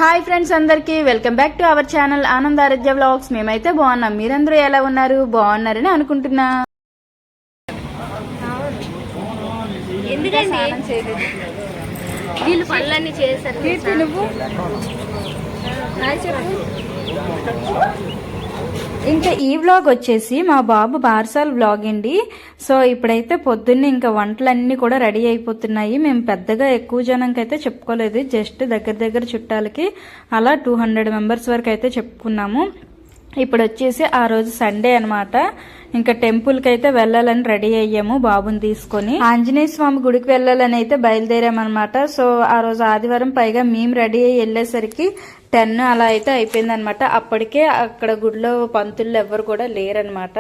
Hi friends, అందరికీ welcome back to our channel Anand Aaradhya vlogs. మేమైతే బాగున్నాం, మీరందరూ ఎలా ఉన్నారు? బాగున్నారని అనుకుంటున్నా. వీళ్ళు పనులన్నీ చేశారు. నువ్వు ఇంకా ఈ వ్లాగ్ వచ్చేసి మా బాబు బార్సాల్ వ్లాగ్ అండి. సో ఇప్పుడైతే పొద్దున్నే ఇంకా వంటలన్నీ కూడా రెడీ అయిపోతున్నాయి. మేము పెద్దగా ఎక్కువ జనంకి అయితే చెప్పుకోలేదు, జస్ట్ దగ్గర చుట్టాలకి అలా 200 మెంబర్స్ వరకు అయితే చెప్పుకున్నాము. ఇప్పుడు వచ్చేసి ఆ రోజు సండే అనమాట. ఇంకా టెంపుల్ కి అయితే వెళ్ళాలని రెడీ అయ్యాము బాబుని తీసుకొని. ఆంజనేయ స్వామి గుడికి వెళ్ళాలని అయితే బయలుదేరామన్నమాట. సో ఆ రోజు ఆదివారం, పైగా మేము రెడీ అయ్యి వెళ్ళేసరికి 10 అలా అయితే అయిపోయింది అనమాట. అప్పటికే అక్కడ గుడిలో పంతులు ఎవరు కూడా లేరనమాట.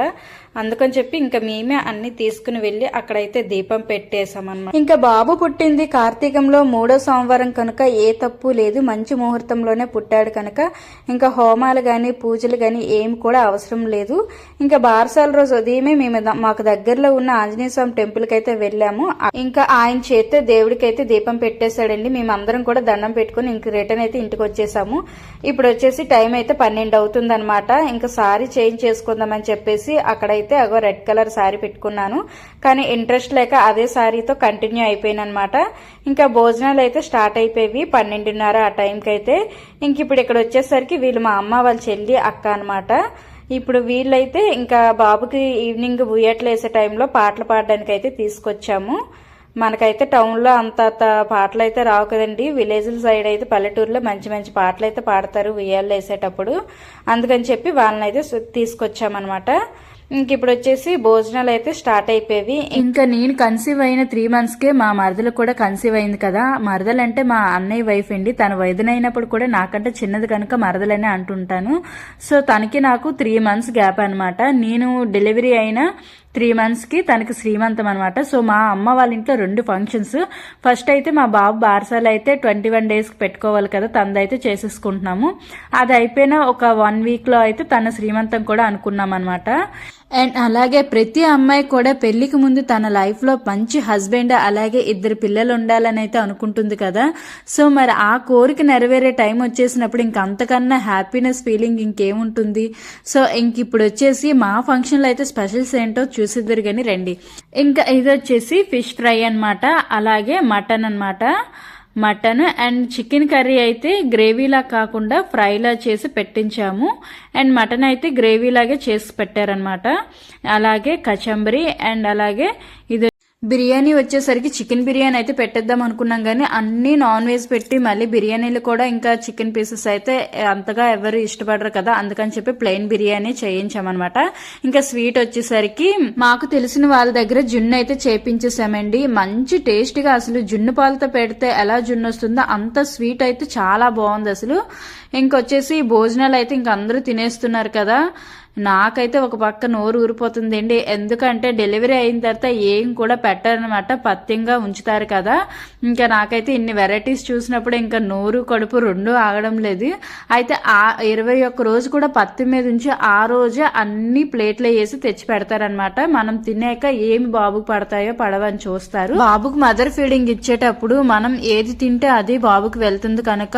అందుకని చెప్పి ఇంకా మేమే అన్ని తీసుకుని వెళ్ళి అక్కడైతే దీపం పెట్టేసామన్నమాట. ఇంకా బాబు పుట్టింది కార్తీకంలో 3వ సోమవారం కనుక ఏ తప్పు లేదు, మంచి ముహూర్తంలోనే పుట్టాడు కనుక ఇంకా హోమాలు గాని పూజలు గాని ఏమి కూడా అవసరం లేదు. ఇంకా బారసాల రోజు ఉదయమే మేము మాకు దగ్గరలో ఉన్న ఆంజనేయ స్వామి టెంపుల్ కి అయితే వెళ్ళాము. ఇంకా ఆయన చేస్తే దేవుడికి అయితే దీపం పెట్టేశాడండి. మేమందరం కూడా దండం పెట్టుకుని ఇంక రిటర్న్ అయితే ఇంటికి వచ్చేసాము. ఇప్పుడు వచ్చేసి టైం అయితే 12 అవుతుంది అనమాట. ఇంకా సారీ చేంజ్ చేసుకుందామని చెప్పేసి అక్కడైతే అగో రెడ్ కలర్ సారీ పెట్టుకున్నాను. కానీ ఇంట్రెస్ట్ లేక అదే సారీతో కంటిన్యూ అయిపోయాను అనమాట. ఇంకా భోజనాలు అయితే స్టార్ట్ అయిపోయి 12:30 ఆ టైంకి అయితే. ఇంక ఇప్పుడు ఇక్కడ వచ్చేసరికి వీళ్ళు మా అమ్మ వాళ్ళ చెల్లి అక్క అనమాట. ఇప్పుడు వీళ్ళైతే ఇంకా బాబుకి ఈవినింగ్ ఉయ్యట్లు వేసే టైంలో పాటలు పాడడానికి అయితే తీసుకొచ్చాము. మనకైతే టౌన్లో అంత పాటలు అయితే రావు కదండి. విలేజ్ల సైడ్ అయితే పల్లెటూరులో మంచి పాటలు అయితే పాడతారు ఉయ్యాలు వేసేటప్పుడు. అందుకని చెప్పి వాళ్ళని అయితే తీసుకొచ్చామన్నమాట. ఇంక ఇప్పుడు వచ్చేసి భోజనాలు అయితే స్టార్ట్ అయిపోయి. ఇంకా నేను కన్సీవ్ అయిన 3 monthsకే మా మరదలు కూడా కన్సీవ్ అయింది కదా. మరదలు అంటే మా అన్నయ్య వైఫ్ అండి. తన వదినైనప్పుడు కూడా నాకంటే చిన్నది కనుక మరదలనే అంటుంటాను. సో తనకి నాకు 3 months గ్యాప్ అనమాట. నేను డెలివరీ అయిన 3 monthsకి తనకి శ్రీమంతం అనమాట. సో మా అమ్మ వాళ్ళ ఇంట్లో 2 ఫంక్షన్స్. ఫస్ట్ అయితే మా బాబు బారసాలు అయితే 21 daysకి పెట్టుకోవాలి కదా, తనదైతే చేసేసుకుంటున్నాము. అది అయిపోయిన ఒక 1 weekలో అయితే తన శ్రీమంతం కూడా అనుకున్నాం అనమాట. అండ్ అలాగే ప్రతి అమ్మాయి కూడా పెళ్లికి ముందు తన లైఫ్ లో మంచి హస్బెండ్ అలాగే 2 పిల్లలు ఉండాలని అయితే అనుకుంటుంది కదా. సో మరి ఆ కోరిక నెరవేరే టైం వచ్చేసినప్పుడు ఇంక అంతకన్నా హ్యాపీనెస్ ఫీలింగ్ ఇంకేముంటుంది. సో ఇంక ఇప్పుడు వచ్చేసి మా ఫంక్షన్ లో అయితే స్పెషల్స్ ఏంటో చూసిద్దరు కానీ రండి. ఇంకా ఇది వచ్చేసి ఫిష్ ఫ్రై అనమాట, అలాగే మటన్ అనమాట. మటన్ అండ్ చికెన్ కర్రీ అయితే గ్రేవీలా కాకుండా ఫ్రైలా చేసి పెట్టించాము. అండ్ మటన్ అయితే గ్రేవీలాగే చేసి పెట్టారనమాట. అలాగే కచంబరి అండ్ అలాగే ఇది బిర్యానీ వచ్చేసరికి చికెన్ బిర్యానీ అయితే పెట్టేద్దాం అనుకున్నాం కానీ అన్ని నాన్ వెజ్ పెట్టి మళ్ళీ బిర్యానీలు కూడా ఇంకా చికెన్ పీసెస్ అయితే అంతగా ఎవరు ఇష్టపడరు కదా, అందుకని చెప్పి ప్లెయిన్ బిర్యానీ చేయించామన్నమాట. ఇంకా స్వీట్ వచ్చేసరికి మాకు తెలిసిన వాళ్ళ దగ్గర జున్ను అయితే చేపించేసామండి. మంచి టేస్టీగా, అసలు జున్ను పాలతో పెడితే ఎలా జున్ను వస్తుందో అంత స్వీట్ అయితే చాలా బాగుంది అసలు. ఇంకొచ్చేసి భోజనాలు అయితే ఇంక అందరూ తినేస్తున్నారు కదా. నాకైతే ఒక పక్క నోరు ఊరిపోతుంది అండి. ఎందుకంటే డెలివరీ అయిన తర్వాత ఏం కూడా పెట్టారనమాట, పత్యంగా ఉంచుతారు కదా. ఇంకా నాకైతే ఇన్ని వెరైటీస్ చూసినప్పుడు ఇంకా నోరు కడుపు 2 ఆగడం లేదు. అయితే ఆ 21 రోజు కూడా పత్తి మీద ఉంచి ఆ రోజే అన్ని ప్లేట్లో వేసి తెచ్చి పెడతారనమాట. మనం తినేక ఏమి బాబుకు పడతాయో పడవని చూస్తారు. బాబుకు మదర్ ఫీడింగ్ ఇచ్చేటప్పుడు మనం ఏది తింటే అది బాబుకు వెళ్తుంది కనుక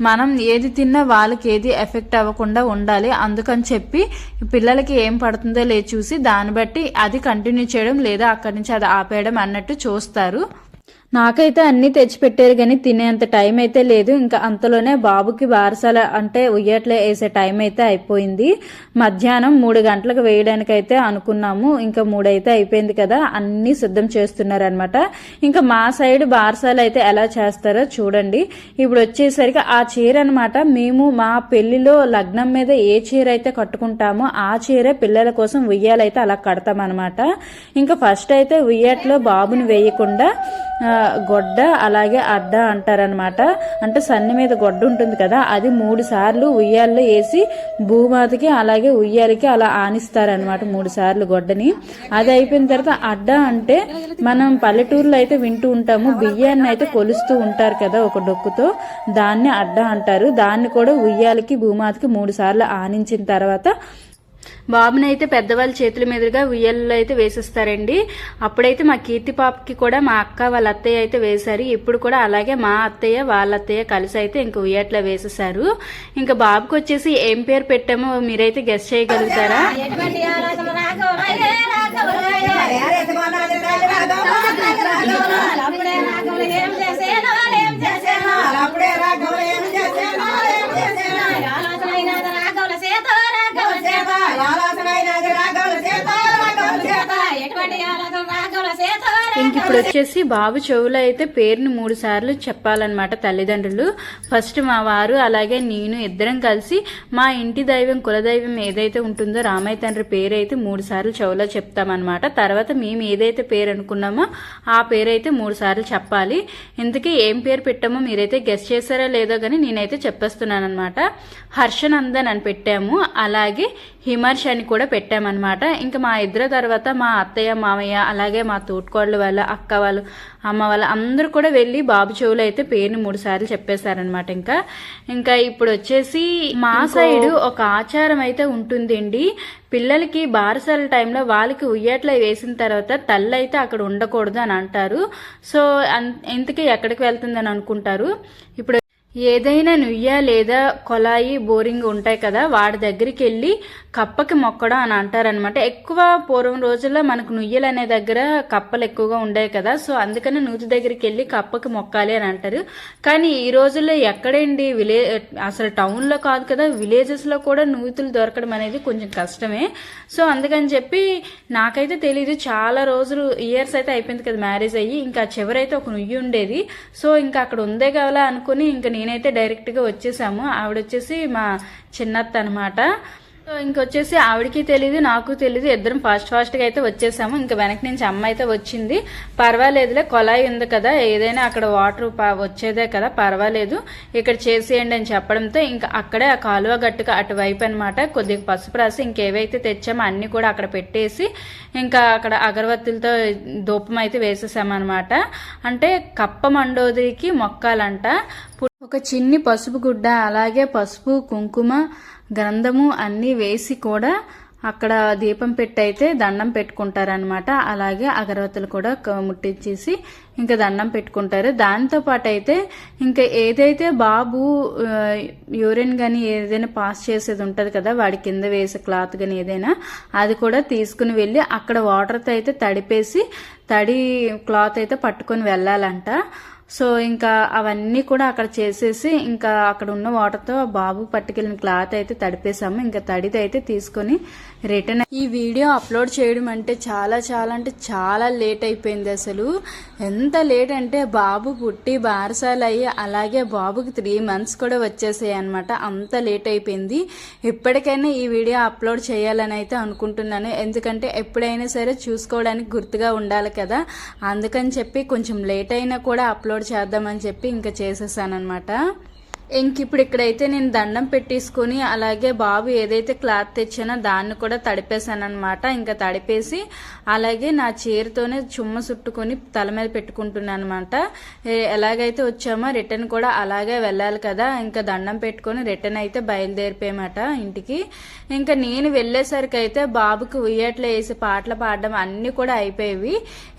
మనం ఏది తిన్నా వాళ్ళకి ఏది ఎఫెక్ట్ అవ్వకుండా ఉండాలి. అందుకని చెప్పి పిల్లలకి ఏం పడుతుందో లేదు చూసి దాన్ని బట్టి అది కంటిన్యూ చేయడం లేదా అక్కడి నుంచి అది ఆపేయడం అన్నట్టు చూస్తారు. నాకైతే అన్ని తెచ్చిపెట్టారు కానీ తినేంత టైం అయితే లేదు. ఇంకా అంతలోనే బాబుకి బారసాల అంటే ఉయ్యట్లే వేసే టైం అయితే అయిపోయింది. మధ్యాహ్నం 3 గంటలకు వేయడానికి అయితే అనుకున్నాము. ఇంకా 3 అయితే అయిపోయింది కదా, అన్ని సిద్ధం చేస్తున్నారు అనమాట. ఇంకా మా సైడ్ బారసాలు అయితే ఎలా చేస్తారో చూడండి. ఇప్పుడు వచ్చేసరికి ఆ చీర అనమాట, మేము మా పెళ్లిలో లగ్నం మీద ఏ చీర అయితే కట్టుకుంటామో ఆ చీర పిల్లల కోసం ఉయ్యాలైతే అలా కడతామన్నమాట. ఇంకా ఫస్ట్ అయితే ఉయ్యట్లో బాబుని వేయకుండా గొడ్డ అలాగే అడ్డ అంటారనమాట. అంటే సన్ని మీద గొడ్డ ఉంటుంది కదా, అది 3 సార్లు ఉయ్యాల్లో వేసి భూమాతకి అలాగే ఉయ్యాలకి అలా ఆనిస్తారనమాట 3 సార్లు గొడ్డని. అది అయిపోయిన తర్వాత అడ్డ అంటే మనం పల్లెటూరులో అయితే వింటూ ఉంటాము, బియ్యాన్ని అయితే కొలుస్తూ ఉంటారు కదా ఒక డొక్కుతో, దాన్ని అడ్డ అంటారు. దాన్ని కూడా ఉయ్యాలకి భూమాతకి 3 సార్లు ఆనించిన తర్వాత బాబుని అయితే పెద్దవాళ్ళ చేతుల మీదుగా ఉయ్యాలలో అయితే వేసిస్తారండి. అప్పుడైతే మా కీర్తి పాపకి కూడా మా అక్క వాళ్ళ అత్తయ్య అయితే వేశారు. ఇప్పుడు కూడా అలాగే మా అత్తయ్య వాళ్ళ అత్తయ్య కలిసి అయితే ఇంక ఉయ్యాట్లో వేసేసారు. ఇంకా బాబుకి వచ్చేసి ఏం పేరు పెట్టామో మీరైతే గెస్ చేయగలుగుతారా? ఇంక ఇప్పుడు వచ్చేసి బాబు చెవులో అయితే పేరుని 3 సార్లు చెప్పాలన్నమాట తల్లిదండ్రులు. ఫస్ట్ మా వారు అలాగే నేను ఇద్దరం కలిసి మా ఇంటి దైవం కులదైవం ఏదైతే ఉంటుందో రామయ్య తండ్రి పేరు అయితే 3 సార్లు చెవులో చెప్తామన్నమాట. తర్వాత మేము ఏదైతే పేరు అనుకున్నామో ఆ పేరు అయితే 3 సార్లు చెప్పాలి. ఇంతకీ ఏం పేరు పెట్టామో మీరైతే గెస్ చేశారా లేదో కానీ నేనైతే చెప్పేస్తున్నాను అనమాట. హర్షనందన్ అని పెట్టాము, అలాగే హిమర్ష్ అని కూడా పెట్టామన్నమాట. ఇంకా మా ఇద్దరు తర్వాత మా అత్తయ్య మామయ్య అలాగే మా తోటికోళ్ళ వాళ్ళ అక్క వాళ్ళు అమ్మ వాళ్ళు అందరూ కూడా వెళ్ళి బాబు చెవులు అయితే పేరుని 3 సార్లు చెప్పేశారనమాట. ఇంకా ఇప్పుడు వచ్చేసి మా సైడ్ ఒక ఆచారం అయితే ఉంటుందండి. పిల్లలకి బారసాల టైంలో వాళ్ళకి ఉయ్యాట్లో వేసిన తర్వాత తల్లి అయితే అక్కడ ఉండకూడదు అని అంటారు. సో ఇంతకీ ఎక్కడికి వెళ్తుందని అనుకుంటారు. ఇప్పుడు ఏదైనా నుయ్య లేదా కొలాయి బోరింగ్ ఉంటాయి కదా, వాడి దగ్గరికి వెళ్ళి కప్పకి మొక్కడం అని అంటారనమాట. ఎక్కువ పూర్వం రోజుల్లో మనకు నుయ్యలు అనే దగ్గర కప్పలు ఎక్కువగా ఉండేవి కదా, సో అందుకని నూతి దగ్గరికి వెళ్ళి కప్పకి మొక్కాలి అని అంటారు. కానీ ఈ రోజుల్లో ఎక్కడండి, అసలు టౌన్లో కాదు కదా, విలేజెస్లో కూడా నూతులు దొరకడం అనేది కొంచెం కష్టమే. సో అందుకని చెప్పి నాకైతే తెలీదు, చాలా రోజులు ఇయర్స్ అయితే అయిపోయింది కదా మ్యారేజ్ అయ్యి. ఇంకా చివరైతే ఒక నుయ్యి ఉండేది. సో ఇంకా అక్కడ ఉందే కావాలా అనుకుని ఇంకా నేనైతే డైరెక్ట్గా వచ్చేసాము. ఆవిడ వచ్చేసి మా చిన్నత్త అనమాట. సో ఇంకొచ్చేసి ఆవిడకి తెలీదు నాకు తెలీదు, ఇద్దరం ఫాస్ట్గా అయితే వచ్చేసాము. ఇంకా వెనక నుంచి అమ్మ అయితే వచ్చింది. పర్వాలేదులే, కొలాయి ఉంది కదా, ఏదైనా అక్కడ వాటర్ వచ్చేదే కదా, పర్వాలేదు ఇక్కడ చేసేయండి అని చెప్పడంతో ఇంకా అక్కడే ఆ కాలువ గట్టుకు అటువైపు అనమాట కొద్దిగా పసుపు రాసి ఇంకేవైతే తెచ్చామో అన్ని కూడా అక్కడ పెట్టేసి ఇంకా అక్కడ అగరవత్తులతో ధూపం అయితే వేసేసామన్నమాట. అంటే కప్ప మండోదరికి మొక్కాలంట. ఒక చిన్ని పసుపు గుడ్డ అలాగే పసుపు కుంకుమ గంధము అన్నీ వేసి కూడా అక్కడ దీపం పెట్టి అయితే దండం పెట్టుకుంటారనమాట. అలాగే అగరవత్తులు కూడా ముట్టించేసి ఇంకా దండం పెట్టుకుంటారు. దాంతో పాటు అయితే ఇంకా ఏదైతే బాబు యూరిన్ కానీ ఏదైనా పాస్ చేసేది ఉంటుంది కదా, వాడి కింద వేసే క్లాత్ కానీ ఏదైనా అది కూడా తీసుకుని వెళ్ళి అక్కడ వాటర్తో అయితే తడిపేసి తడి క్లాత్ అయితే పట్టుకొని వెళ్ళాలంట. సో ఇంకా అవన్నీ కూడా అక్కడ చేసేసి ఇంకా అక్కడ ఉన్న వాటర్తో బాబు పట్టుకెళ్ళిన క్లాత్ అయితే తడిపేసాము. ఇంకా తడిది అయితే తీసుకొని రిటర్న్. ఈ వీడియో అప్లోడ్ చేయడం అంటే చాలా లేట్ అయిపోయింది. అసలు ఎంత లేట్ అంటే బాబు పుట్టి బారసాలు అయ్యి అలాగే బాబుకి 3 months కూడా వచ్చేసాయి అనమాట. అంత లేట్ అయిపోయింది. ఇప్పటికైనా ఈ వీడియో అప్లోడ్ చేయాలని అయితే అనుకుంటున్నాను. ఎందుకంటే ఎప్పుడైనా సరే చూసుకోవడానికి గుర్తుగా ఉండాలి కదా, అందుకని చెప్పి కొంచెం లేట్ అయినా కూడా అప్లోడ్ చేద్దామని చెప్పి ఇంకా చేసేసానమాట. ఇంక ఇప్పుడు ఇక్కడైతే నేను దండం పెట్టేసుకుని అలాగే బాబు ఏదైతే క్లాత్ తెచ్చానో దాన్ని కూడా తడిపేశానమాట. ఇంకా తడిపేసి అలాగే నా చీరతోనే చుమ్మ చుట్టుకొని తల మీద పెట్టుకుంటున్నాను అనమాట. ఎలాగైతే వచ్చామో రిటర్న్ కూడా అలాగే వెళ్ళాలి కదా, ఇంకా దండం పెట్టుకొని రిటర్న్ అయితే బయలుదేరిపోయామట ఇంటికి. ఇంకా నేను వెళ్ళేసరికి అయితే బాబుకి ఉయ్యాట్లో వేసి పాటలు పాడడం అన్నీ కూడా అయిపోయేవి.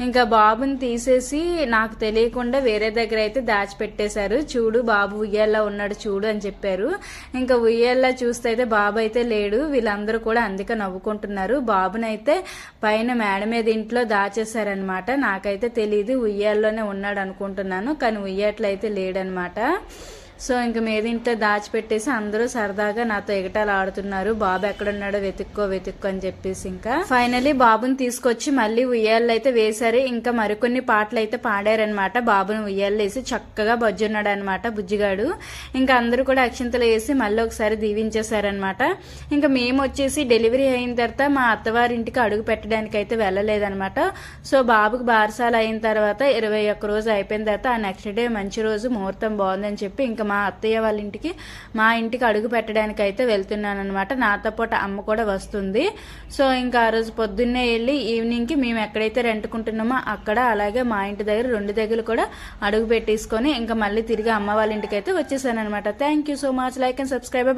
ఇంకా బాబుని తీసేసి నాకు తెలియకుండా వేరే దగ్గర అయితే దాచిపెట్టేశారు. చూడు బాబు ఉయ్యాల్లో ఉన్నాడు చూడు అని చెప్పారు. ఇంకా ఉయ్యాల్లో చూస్తే అయితే బాబు అయితే లేడు. వీళ్ళందరూ కూడా అందుకే నవ్వుకుంటున్నారు. బాబునైతే పైన మేడ మీద ఇంట్లో దాచేశారనమాట. నాకైతే తెలియదు, ఉయ్యాల్లోనే ఉన్నాడు అనుకుంటున్నాను, కానీ ఉయ్యాట్లో అయితే లేడనమాట. సో ఇంక మీదింట్లో దాచిపెట్టేసి అందరూ సరదాగా నాతో ఎగటాలు ఆడుతున్నారు. బాబు ఎక్కడున్నాడో వెతుక్కో అని చెప్పేసి ఇంకా ఫైనలీ బాబుని తీసుకొచ్చి మళ్ళీ ఉయ్యాళ్ళు అయితే వేశారు. ఇంకా మరికొన్ని పాటలు అయితే పాడారనమాట. బాబుని ఉయ్యాళ్ళు వేసి చక్కగా బొజ్జున్నాడు అనమాట బుజ్జిగాడు. ఇంకా అందరూ కూడా అక్షింతలు వేసి మళ్ళీ ఒకసారి దీవించేశారనమాట. ఇంకా మేము వచ్చేసి డెలివరీ అయిన తర్వాత మా అత్తవారింటికి అడుగు పెట్టడానికి అయితే వెళ్ళలేదనమాట. సో బాబుకి బారసాలు అయిన తర్వాత 21 రోజు అయిపోయిన తర్వాత ఆ నెక్స్ట్ డే మంచి రోజు ముహూర్తం బాగుందని చెప్పి ఇంకా మా అత్తయ్య వాళ్ళ ఇంటికి మా ఇంటికి అడుగు పెట్టడానికి అయితే వెళ్తున్నాను అనమాట. నాతో పాటు అమ్మ కూడా వస్తుంది. సో ఇంకా ఆ రోజు పొద్దున్నే వెళ్ళి ఈవినింగ్కి మేము ఎక్కడైతే రెంటుకుంటున్నామో అక్కడ అలాగే మా ఇంటి దగ్గర 2 దగ్గర కూడా అడుగు పెట్టేసుకొని ఇంకా మళ్ళీ తిరిగి అమ్మ వాళ్ళ ఇంటికి అయితే వచ్చేసాను అనమాట. Thank you so much. Like and subscribe.